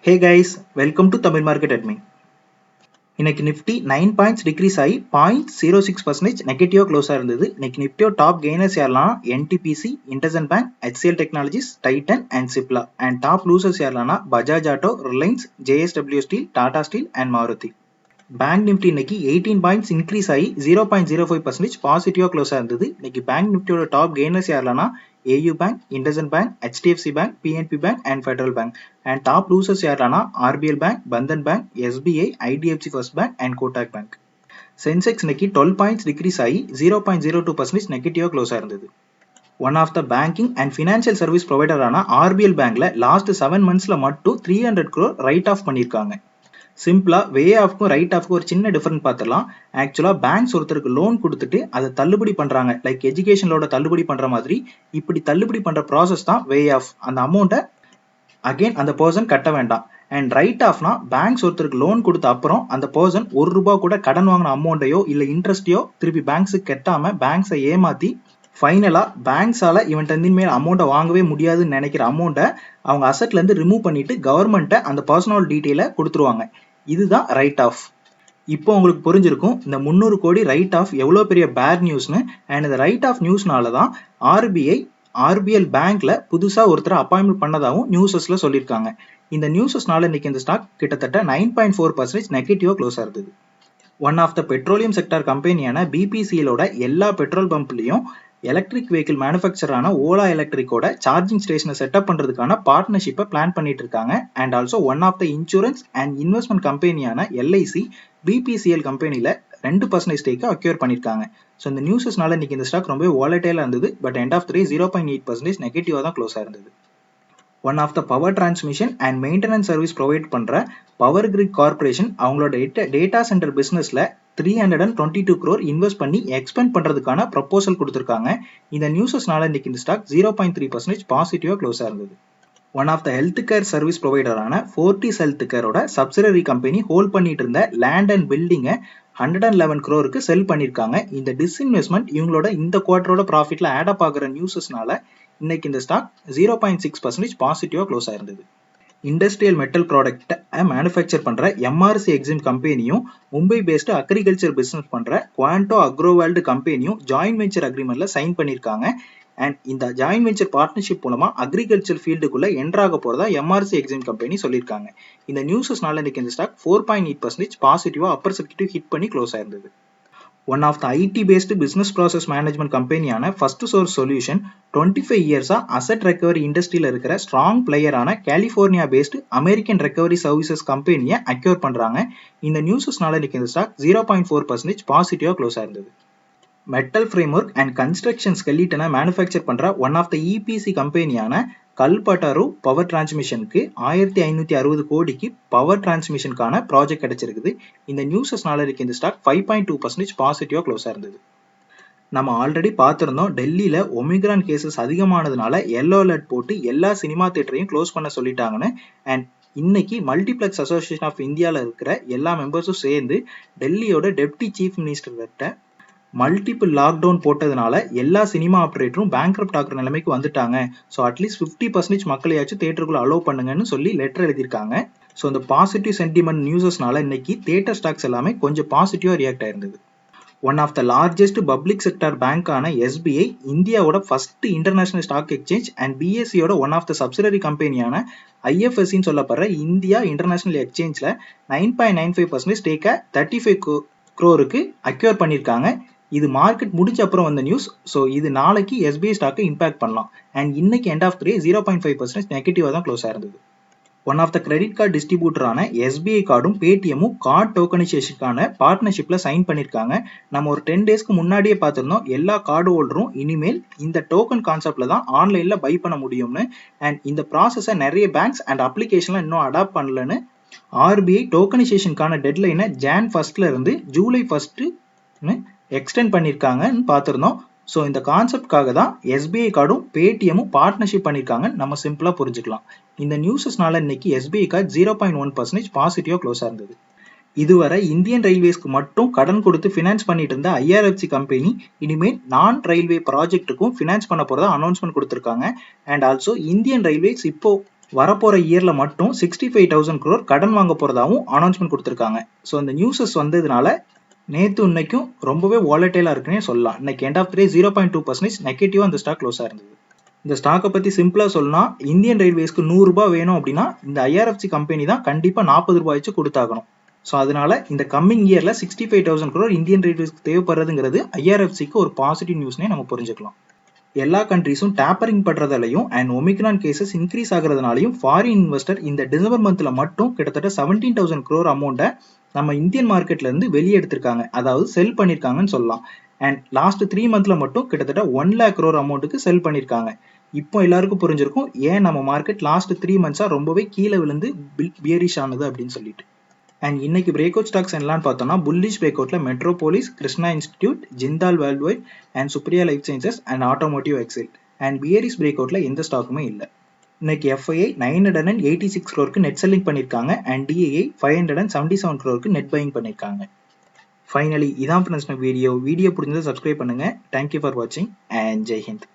Hey guys, welcome to Tamil Market Admin. இன்னைக்கு Nifty 9 points decrease ஆகி 0.06% நெகட்டிவா க்ளோஸா இருந்தது. இன்னைக்கு நிஃப்டியோ டாப் கெய்னர்ஸ் யாரெல்லாம் NTPC, IndusInd bank, HCL technologies, Titan and Cipla. And top losers யாரெல்லாம் Bajaj auto, Reliance, JSW steel, Tata steel and Maruti. Bank Nifty இன்னைக்கு 18 பாயிண்ட்ஸ் இன்க்ரீஸ் ஆகி 0.05% பாசிட்டிவா க்ளோஸா இருந்தது. இன்னைக்கு பேங்க் நிஃப்டியோட டாப் கெய்னர்ஸ் யாரெல்லாம் AU bank, IndusInd bank, HDFC bank, PNB bank and federal bank. And top losers யாரெல்லாம் RBL bank, Bandhan bank, SBI, IDFC first bank and Kotak bank. Sensex இன்னைக்கு 12 பாயிண்ட்ஸ் டிக்ரீஸ் ஆகி 0.02% நெகட்டிவா க்ளோஸா இருந்தது. One of the banking and financial service ப்ரொவைடரான RBL பேங்க்ல last 7 monthsல மட்டும் 300 crore ரைட் ஆஃப் பண்ணியிருக்காங்க. சிம்பிளா வே ஆஃப்க்கும் ரைட் ஆஃப்க்கும் ஒரு சின்ன டிஃபரன்ஸ் பார்த்துடலாம். ஆக்சுவலா பேங்க்ஸ் ஒருத்தருக்கு லோன் கொடுத்துட்டு அதை தள்ளுபடி பண்றாங்க, லைக் எஜுகேஷனோட தள்ளுபடி பண்ற மாதிரி. இப்படி தள்ளுபடி பண்ற ப்ராசஸ் தான் வே ஆஃப். அந்த அமௌண்ட்டை அகைன் அந்த பர்சன் கட்ட வேண்டாம். அண்ட் ரைட் ஆஃப்னா பேங்க்ஸ் ஒருத்தருக்கு லோன் கொடுத்த அப்புறம் அந்த பர்சன் ₹1 கூட கடன் வாங்கின அமௌண்ட்டையோ இல்ல இன்ட்ரெஸ்டையோ திருப்பி பேங்க்ஸுக்கு கட்டாம பேங்க்ஸை ஏமாத்தி ஃபைனலா பேங்க்ஸால இவன்ட்ட இனிமேல் அமௌண்ட்டை வாங்கவே முடியாதுன்னு நினைக்கிற அமௌண்ட்டை அவங்க அசெட்ல இருந்து ரிமூவ் பண்ணிட்டு கவர்மெண்ட்டை அந்த பர்சனல் டீட்டெயிலை கொடுத்துருவாங்க. இதுதான் ரைட் ஆஃப். இப்போ உங்களுக்கு புரிஞ்சிருக்கும் இந்த 300 கோடி ரைட் ஆஃப் எவ்வளோ பெரிய பேட் நியூஸ்னு. அண்ட் இந்த ரைட் ஆஃப் நியூஸ்னால தான் RBL பேங்க்ல புதுசா ஒருத்தரை அப்பாயின்மெண்ட் பண்ணதாகவும் நியூஸஸ்ல சொல்லியிருக்காங்க. இந்த நியூஸஸ்னால இன்னைக்கு இந்த ஸ்டாக் கிட்டத்தட்ட 9.4% நெகட்டிவா க்ளோஸ் ஆகுது. One of the petroleum sector கம்பெனியான BPCLோட எல்லா பெட்ரோல் பம்ப்லயும் எலக்ட்ரிக் வெஹிக்கிள் மேனுஃபேக்சரான ஓலா எலக்ட்ரிக்கோட சார்ஜிங் ஸ்டேஷனை செட்டப் பண்றதுக்கான பார்ட்னர்ஷிப்பை பிளான் பண்ணிட்டு இருக்காங்க. And also one of the insurance and investment கம்பெனியான LIC BPCL கம்பெனில 2% ஸ்டேக்கை அக்யூர் பண்ணிருக்காங்க. ஸோ இந்த நியூஸஸ்னால இன்னைக்கு இந்த ஸ்டாக் ரொம்ப வாலட்டைலா இருந்தது. பட் எண்ட் ஆஃப் 0.8% நெகட்டிவா தான் க்ளோஸா இருந்தது. One of the power transmission and maintenance service provide பண்ற பவர் கிரிட் கார்பரேஷன் அவங்களோட டேட்டா சென்டர் பிசினஸ்ல 322 crore இன்வெஸ்ட் பண்ணி எக்ஸ்பெண்ட் பண்றதுக்கான ப்ரொபோசல் கொடுத்திருக்காங்க. இந்த நியூஸஸ்னால இன்னைக்கு இந்த ஸ்டாக் 0.3% பாசிட்டிவா க்ளோஸா இருந்தது. One of the health care service ப்ரொவைடரான ஃபோர்டிஸ் ஹெல்த் கேரோட சப்சிடரி கம்பெனி ஹோல்ட் பண்ணிட்டு இருந்த லேண்ட் அண்ட் பில்டிங்கை 111 crore செல் பண்ணிருக்காங்க. இந்த டிஸ்இன்வெஸ்ட்மெண்ட் இவங்களோட இந்த குவார்டரோட ப்ராஃபிட்ல ஆட் அப் ஆகிற நியூஸஸ்னால இன்னைக்கு இந்த ஸ்டாக் 0.6% பாசிட்டிவா க்ளோஸ் ஆயிருந்தது. இண்டஸ்ட்ரியல் மெட்டல் ப்ராடக்ட் மேனுஃபேக்சர் பண்ற MRC எக்ஸிம் கம்பெனியும் மும்பை பேஸ்டு அக்ரிகல்ச்சர் பிசினஸ் பண்ற குவாண்டோ அக்ரோவேல்டு கம்பெனியும் ஜாயின்ட் வெஞ்சர் அக்ரிமெண்ட்ல சைன் பண்ணிருக்காங்க. அண்ட் இந்த ஜாயின்ட் வெஞ்சர் பார்ட்னர்ஷிப் மூலமா அக்ரிகல்ச்சர் ஃபீல்டுக்குள்ள என்ட்ராக போறதா MRC எக்ஸிம் கம்பெனி சொல்லியிருக்காங்க. இந்த நியூஸஸ்னால இன்னைக்கு இந்த ஸ்டாக் 4.8% பாசிட்டிவா அப்பர் சர்க்கியூட் ஹிட் பண்ணி க்ளோஸ் ஆயிருந்தது. One of the IT based business process management கம்பெனியான ஃபர்ஸ்ட் சோர்ஸ் சொல்யூஷன் 25 இயர்ஸா அசெட் ரெக்கவரி இண்டஸ்ட்ரியில இருக்கிற ஸ்ட்ராங் பிளேயரான California based American recovery services கம்பெனியை அக்யூர் பண்றாங்க. இந்த நியூஸஸ்னால இன்னைக்கு இந்த ஸ்டாக் 0.4% பாசிட்டிவா க்ளோஸ் ஆயிருந்தது. மெட்டல் ஃப்ரேம்வொர்க் அண்ட் கன்ஸ்ட்ரக்ஷன் ஸ்கெலிட்டனை மேனுஃபேக்சர் பண்ற ஒன் ஆஃப் த EPC கம்பெனியான கல்பட்டாரு பவர் டிரான்ஸ்மிஷனுக்கு 1560 கோடிக்கு பவர் டிரான்ஸ்மிஷனுக்கான ப்ராஜெக்ட் கிடைச்சிருக்குது. இந்த நியூஸஸ்னால இருக்கு இந்த ஸ்டாக் 5.2% பாசிட்டிவா க்ளோஸ் ஆயிருந்தது. நம்ம ஆல்ரெடி பார்த்திருந்தோம், டெல்லியில ஒமிக்ரான் கேசஸ் அதிகமானதுனால எல்லோ அலர்ட் போட்டு எல்லா சினிமா தியேட்டரையும் க்ளோஸ் பண்ண சொல்லிட்டாங்கன்னு. அண்ட் இன்னைக்கு மல்டிப்ளெக்ஸ் அசோசியேஷன் ஆஃப் இந்தியாவில் இருக்கிற எல்லா மெம்பர்ஸும் சேர்ந்து டெல்லியோட டெப்டி சீஃப் மினிஸ்டர்கிட்ட மல்டிபிள் லாக்டவுன் போட்டதுனால எல்லா சினிமா ஆப்ரேட்டரும் பேங்க்ரப்ட் ஆகிற நிலைமைக்கு வந்துட்டாங்க. ஸோ அட்லீஸ்ட் 50% மக்களையாச்சும் தியேட்டருக்குள்ள அலோவ் பண்ணுங்கன்னு சொல்லி லெட்டர் எழுதியிருக்காங்க. ஸோ இந்த பாசிட்டிவ் சென்டிமெண்ட் நியூஸஸ்னால இன்னைக்கு தியேட்டர் ஸ்டாக்ஸ் எல்லாமே கொஞ்சம் பாசிட்டிவா ரியாக்ட் ஆயிருந்தது. One of the largest public sector பேங்கான SBI இந்தியாவோட first international stock exchange and BSEயோட ஒன் ஆஃப் த சப்சிடரி கம்பெனியான IFSCன்னு சொல்லப்படுற இந்தியா இன்டர்நேஷனல் எக்ஸ்சேஞ்ச்ல 9.95% ஸ்டேக்கை 35 crore அக்யூர் பண்ணியிருக்காங்க. இது மார்க்கெட் முடிஞ்ச அப்புறம் வந்த நியூஸ். ஸோ இது நாளைக்கு SBI ஸ்டாக்கை இம்பாக்ட் பண்ணலாம். அண்ட் இன்னைக்கு எண்ட் ஆஃப் 0.5% நெகட்டிவா தான் க்ளோஸ் ஆயிருந்தது. One of the credit card டிஸ்ட்ரிபியூட்டரான SBI கார்டும் பேடிஎம்மும் கார்டு டோக்கனைசேஷனுக்கான பார்ட்னர்ஷிப்ல சைன் பண்ணிருக்காங்க. நம்ம ஒரு 10 daysக்கு முன்னாடியே பார்த்திருந்தோம், எல்லா கார்டு ஹோல்டரும் இனிமேல் இந்த டோக்கன் கான்செப்ட்ல தான் ஆன்லைன்ல பை பண்ண முடியும்னு. அண்ட் இந்த ப்ராசஸை நிறைய பேங்க்ஸ் அண்ட் அப்ளிகேஷன்ல இன்னும் அடாப்ட் பண்ணலன்னு RBI டோக்கனைசேஷனுக்கான டெட்லைனை Jan 1st இருந்து July 1st எக்ஸ்டெண்ட் பண்ணிருக்காங்கன்னு பார்த்திருந்தோம். ஸோ இந்த கான்செப்ட்காக தான் SBI கார்டும் பேடிஎம்மும் பார்ட்னர்ஷிப் பண்ணிருக்காங்கன்னு நம்ம சிம்பிளா புரிஞ்சுக்கலாம். இந்த நியூஸஸ்னால இன்னைக்கு SBI கார்டு 0.1% பாசிட்டிவா க்ளோஸா இருந்தது. இதுவரை இந்தியன் ரயில்வேஸ்க்கு மட்டும் கடன் கொடுத்து ஃபினான்ஸ் பண்ணிட்டு இருந்த IRFC கம்பெனி இனிமேல் நான் ரயில்வே ப்ராஜெக்ட்டுக்கும் ஃபினான்ஸ் பண்ண போறதா அனௌன்ஸ்மெண்ட் கொடுத்திருக்காங்க. அண்ட் ஆல்சோ இந்தியன் ரயில்வேஸ் இப்போ வரப்போற இயர்ல மட்டும் 65,000 crore கடன் வாங்க போறதாவும் அனௌன்ஸ்மெண்ட் கொடுத்திருக்காங்க. ஸோ இந்த நியூஸஸ் வந்ததுனால நேத்து இன்னைக்கும் ரொம்பவே வாலட்டைலா இருக்குன்னே சொல்லலாம். இன்னைக்கு எண்ட் ஆஃப் த டே 0.2% நெகட்டிவா அந்த ஸ்டாக் க்ளோஸ் ஆயிருந்தது. இந்த ஸ்டாக்கை பத்தி சிம்பிளா சொல்லணும்னா இந்தியன் ரயில்வேஸ்க்கு 100 ரூபாய் வேணும் அப்படின்னா இந்த ஐஆர்எஃப்சி கம்பெனி தான் கண்டிப்பா 40 ரூபாய்ச்சு கொடுத்தாகணும். ஸோ அதனால இந்த கம்மிங் இயர்ல 65,000 crore இந்தியன் ரயில்வேஸ்க்கு தேவைப்படுறதுங்கிறது ஐஆர்எஃப்சிக்கு ஒரு பாசிட்டிவ் நியூஸ்னே நம்ம புரிஞ்சுக்கலாம். எல்லா கண்ட்ரீஸும் டேப்பரிங் பண்றதாலையும் அண்ட் ஒமிக்ரான் கேசஸ் இன்க்ரீஸ் ஆகுறதுனாலையும் ஃபாரின் இன்வெஸ்டர் இந்த டிசம்பர் மந்த்ல மட்டும் கிட்டத்தட்ட 17,000 crore அமௌண்ட்டை நம்ம இந்தியன் மார்க்கெட்ல இருந்து வெளியே எடுத்திருக்காங்க, அதாவது செல் பண்ணிருக்காங்கன்னு சொல்லலாம். அண்ட் லாஸ்ட் 3 மந்த்ல மட்டும் கிட்டத்தட்ட 1 lakh crore அமௌண்ட்டுக்கு செல் பண்ணிருக்காங்க. இப்போ எல்லாருக்கும் புரிஞ்சிருக்கும் ஏன் நம்ம மார்க்கெட் லாஸ்ட் 3 மந்த்ஸா ரொம்பவே கீழே விழுந்து பியரிஷ் ஆனது அப்படின்னு சொல்லிட்டு. அண்ட் இன்னைக்கு பிரேக் அவுட் ஸ்டாக்ஸ் என்னலாம் பார்த்தோம்னா புல்லிஷ் பிரேக் அவுட்ல Metropolis, Krishna institute, Jindal world wide and Supriya life sciences and automotive axle. And bearish break அவுட்ல எந்த ஸ்டாக்குமே இல்லை. இன்னைக்கு எஃப்ஐஐ 986 crore நெட் செல்லிங் பண்ணிருக்காங்க and DII 577 crore net buying பண்ணிருக்காங்க. ஃபைனலி இதான் ஃப்ரெண்ட்ஸ் வீடியோ பிடிச்சதை சப்ஸ்கிரைப் பண்ணுங்க. தேங்க்யூ ஃபார் வாட்சிங் அண்ட் ஜெய் ஹிந்த்.